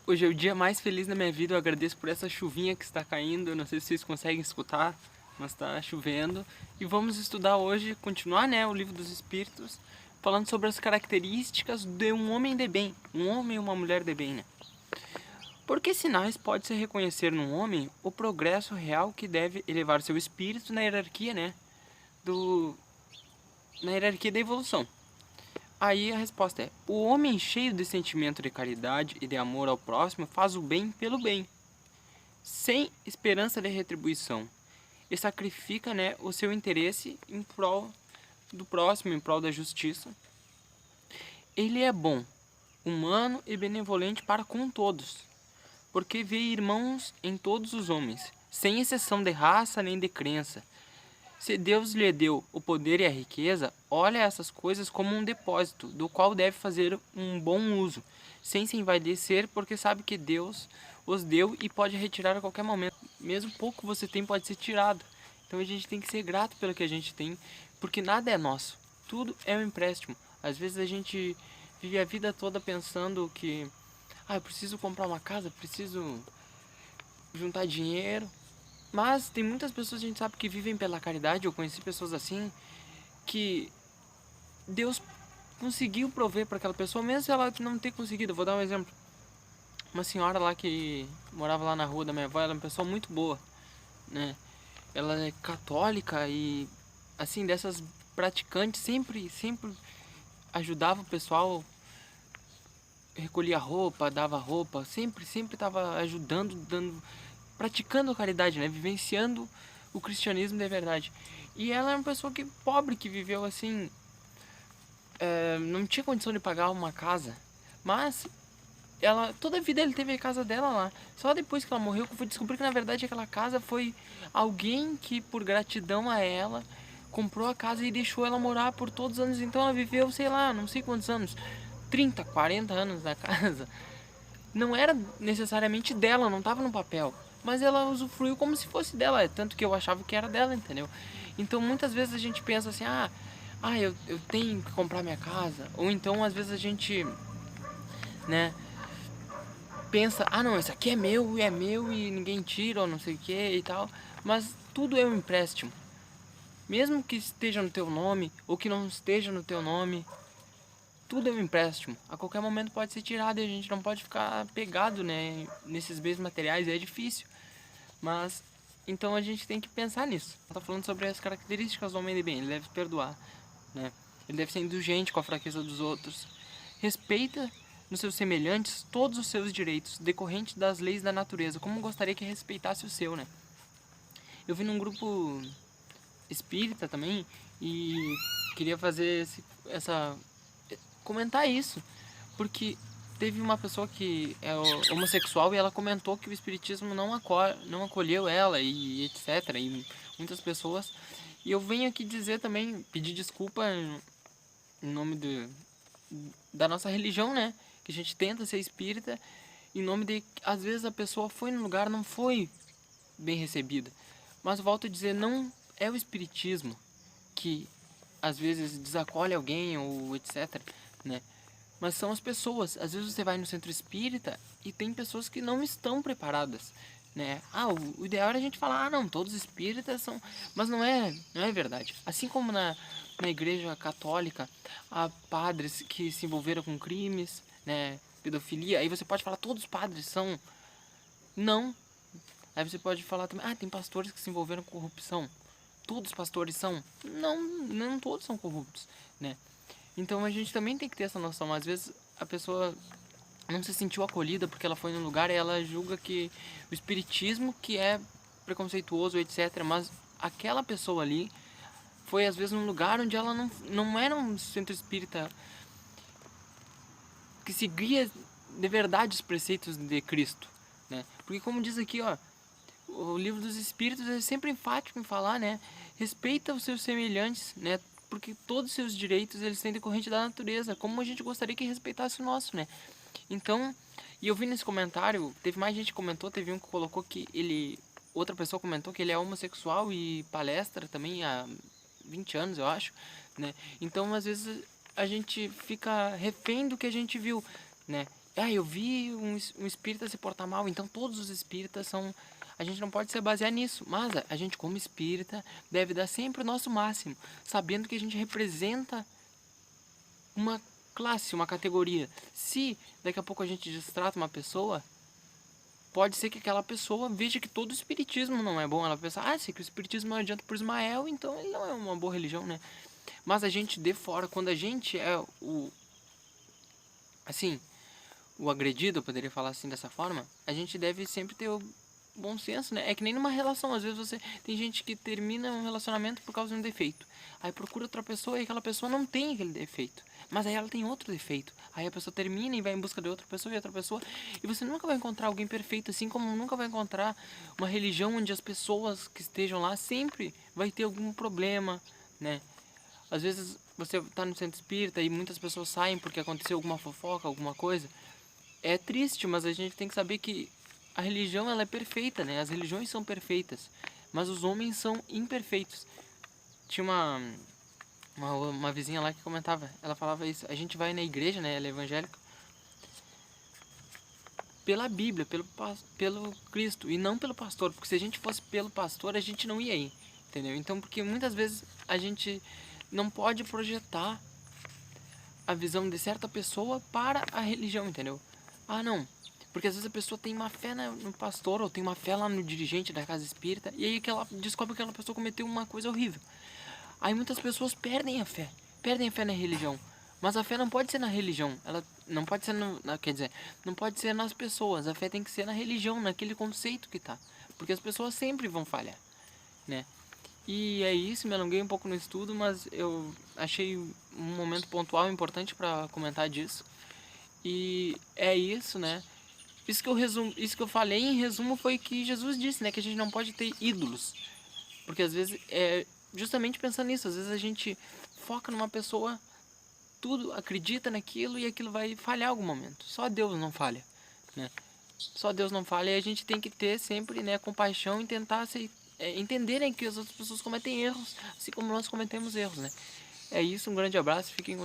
Hoje é o dia mais feliz da minha vida, eu agradeço por essa chuvinha que está caindo, eu não sei se vocês conseguem escutar, mas está chovendo. E vamos estudar hoje, continuar, né, o livro dos Espíritos, falando sobre as características de um homem de bem, um homem e uma mulher de bem, né? Por que sinais pode-se reconhecer num homem o progresso real que deve elevar seu espírito na hierarquia, né, na hierarquia da evolução? Aí a resposta é: o homem cheio de sentimento de caridade e de amor ao próximo faz o bem pelo bem, sem esperança de retribuição, e sacrifica, né, o seu interesse em prol do próximo, em prol da justiça. Ele é bom, humano e benevolente para com todos, porque vê irmãos em todos os homens, sem exceção de raça nem de crença. Se Deus lhe deu o poder e a riqueza, olha essas coisas como um depósito, do qual deve fazer um bom uso, sem se envaidecer, porque sabe que Deus os deu e pode retirar a qualquer momento. Mesmo pouco que você tem pode ser tirado. Então a gente tem que ser grato pelo que a gente tem, porque nada é nosso. Tudo é um empréstimo. Às vezes a gente vive a vida toda pensando que eu preciso comprar uma casa, preciso juntar dinheiro. Mas tem muitas pessoas, a gente sabe, que vivem pela caridade. Eu conheci pessoas assim, que Deus conseguiu prover para aquela pessoa, mesmo se ela não ter conseguido. Eu vou dar um exemplo. Uma senhora lá que morava lá na rua da minha avó, ela é uma pessoa muito boa, né? Ela é católica e, assim, dessas praticantes, sempre ajudava o pessoal, recolhia roupa, dava roupa, sempre estava ajudando, praticando a caridade, né? Vivenciando o cristianismo de verdade. E ela é uma pessoa pobre, que viveu assim, não tinha condição de pagar uma casa, mas ela, toda a vida ele teve a casa dela lá. Só depois que ela morreu que eu fui descobrir que na verdade aquela casa foi alguém que, por gratidão a ela, comprou a casa e deixou ela morar por todos os anos. Então ela viveu, sei lá, não sei quantos anos, 30, 40 anos na casa. Não era necessariamente dela, não estava no papel, mas ela usufruiu como se fosse dela, tanto que eu achava que era dela, entendeu? Então muitas vezes a gente pensa assim, eu tenho que comprar minha casa, ou então às vezes a gente, né, pensa, não, isso aqui é meu e ninguém tira, ou não sei o que e tal, mas tudo é um empréstimo, mesmo que esteja no teu nome, ou que não esteja no teu nome. Tudo é um empréstimo. A qualquer momento pode ser tirado e a gente não pode ficar pegado, né, nesses bens materiais. É difícil. Mas, então a gente tem que pensar nisso. Está falando sobre as características do homem de bem. Ele deve perdoar, né? Ele deve ser indulgente com a fraqueza dos outros. Respeita nos seus semelhantes todos os seus direitos, decorrentes das leis da natureza, como gostaria que respeitasse o seu, né? Eu vi num grupo espírita também e queria fazer essa comentar isso, porque teve uma pessoa que é homossexual e ela comentou que o espiritismo não acolheu ela e etc, e muitas pessoas. E eu venho aqui dizer também, pedir desculpa em nome da nossa religião, né, que a gente tenta ser espírita, em nome de, às vezes a pessoa foi no lugar, não foi bem recebida. Mas volto a dizer, não é o espiritismo que às vezes desacolhe alguém ou etc, né? Mas são as pessoas. Às vezes você vai no centro espírita e tem pessoas que não estão preparadas, né? O ideal era a gente falar, não, todos espíritas são, mas não é verdade. Assim como na igreja católica há padres que se envolveram com crimes, né, pedofilia, aí você pode falar todos os padres são, não. Aí você pode falar também, tem pastores que se envolveram com corrupção. Todos os pastores são? Não todos são corruptos, né? Então a gente também tem que ter essa noção. Às vezes a pessoa não se sentiu acolhida porque ela foi num lugar e ela julga que o espiritismo que é preconceituoso, etc. Mas aquela pessoa ali foi às vezes num lugar onde ela não era um centro espírita que seguia de verdade os preceitos de Cristo, né? Porque como diz aqui, ó, o livro dos Espíritos é sempre enfático em falar, né? Respeita os seus semelhantes, né? Porque todos os seus direitos eles têm decorrente da natureza, como a gente gostaria que respeitasse o nosso, né? Então, e eu vi nesse comentário, teve mais gente que comentou, teve um que colocou que outra pessoa comentou que ele é homossexual e palestra também há 20 anos, eu acho, né? Então, às vezes a gente fica refém do que a gente viu, né? eu vi um espírita se portar mal, então todos os espíritas são... A gente não pode se basear nisso, mas a gente como espírita deve dar sempre o nosso máximo, sabendo que a gente representa uma classe, uma categoria. Se daqui a pouco a gente distrata uma pessoa, pode ser que aquela pessoa veja que todo o espiritismo não é bom. Ela pensa, se que o espiritismo não adianta por Ismael, então ele não é uma boa religião, né? Mas a gente de fora, quando a gente é o agredido, eu poderia falar assim dessa forma, a gente deve sempre ter o bom senso, né? É que nem numa relação, às vezes tem gente que termina um relacionamento por causa de um defeito. Aí procura outra pessoa e aquela pessoa não tem aquele defeito, mas aí ela tem outro defeito. Aí a pessoa termina e vai em busca de outra pessoa e outra pessoa, e você nunca vai encontrar alguém perfeito, assim como nunca vai encontrar uma religião onde as pessoas que estejam lá sempre vai ter algum problema, né? Às vezes você está no centro espírita e muitas pessoas saem porque aconteceu alguma fofoca, alguma coisa. É triste, mas a gente tem que saber que a religião ela é perfeita, né? As religiões são perfeitas, mas os homens são imperfeitos. Tinha uma vizinha lá que comentava, ela falava isso, a gente vai na igreja, né? Ela é evangélica, pela Bíblia, pelo Cristo, e não pelo pastor, porque se a gente fosse pelo pastor, a gente não ia ir, entendeu? Então, porque muitas vezes a gente não pode projetar a visão de certa pessoa para a religião, entendeu? Não, porque às vezes a pessoa tem uma fé no pastor, ou tem uma fé lá no dirigente da casa espírita, e aí que ela descobre que aquela pessoa cometeu uma coisa horrível. Aí muitas pessoas perdem a fé na religião. Mas a fé não pode ser na religião, ela não pode ser quer dizer, não pode ser nas pessoas, a fé tem que ser na religião, naquele conceito que tá. Porque as pessoas sempre vão falhar, né? E é isso, me alonguei um pouco no estudo, mas eu achei um momento pontual importante para comentar disso. E é isso, né? Isso que eu falei em resumo foi que Jesus disse, né, que a gente não pode ter ídolos. Porque às vezes justamente pensando nisso, às vezes a gente foca numa pessoa, tudo acredita naquilo e aquilo vai falhar em algum momento. Só Deus não falha, né? Só Deus não falha, e a gente tem que ter sempre, né, compaixão e tentar entenderem que as outras pessoas cometem erros, assim como nós cometemos erros, né? É isso, um grande abraço, fiquem com